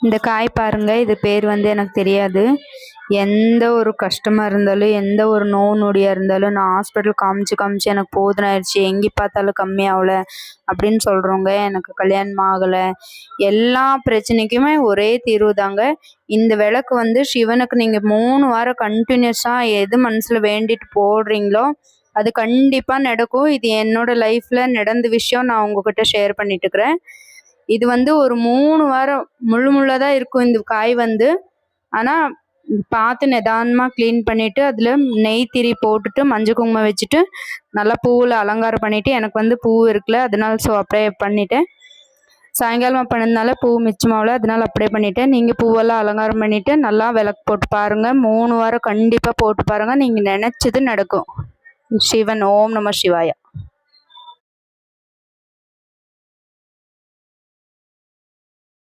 இந்த காய் பாருங்க, இது பேர் வந்து எனக்கு தெரியாது. எந்த ஒரு கஷ்டமா இருந்தாலும், எந்த ஒரு நோவு நொடியா இருந்தாலும், நான் ஹாஸ்பிட்டல் காமிச்சு எனக்கு போதும்னு ஆயிடுச்சு. எங்கே பார்த்தாலும் கம்மியாகல அப்படின்னு சொல்றவங்க, எனக்கு கல்யாணம் ஆகல, எல்லா பிரச்சனைக்குமே ஒரே தீர்வு தாங்க. இந்த விளக்கு வந்து சிவனுக்கு நீங்க 3 வாரம் கண்டினியூஸா எது மனசுல வேண்டிட்டு போடுறீங்களோ, அது கண்டிப்பா நடக்கும். இது என்னோட லைஃப்ல நடந்த விஷயம். நான் உங்ககிட்ட ஷேர் பண்ணிட்டு இருக்கிறேன். இது வந்து ஒரு 3 வாரம் முள்ளா தான் இருக்கும் இந்த காய் வந்து. ஆனா பார்த்து நிதானமா கிளீன் பண்ணிட்டு, அதுல நெய் திரி போட்டுட்டு, மஞ்சள் குங்குமம் வச்சுட்டு, நல்லா பூவுல அலங்காரம் பண்ணிட்டு, எனக்கு வந்து பூ இருக்குல்ல, அதனால அப்படியே பண்ணிட்டேன். சாயங்காலமா பண்ணதுனால பூ மிச்சமாகல, அதனால அப்படியே பண்ணிட்டேன். நீங்க பூவெல்லாம் அலங்காரம் பண்ணிட்டு நல்லா விளக்கு போட்டு பாருங்க. 3 வாரம் கண்டிப்பா போட்டு பாருங்க. நீங்க நினைச்சது நடக்கும். சிவன். ஓம் நம சிவாய.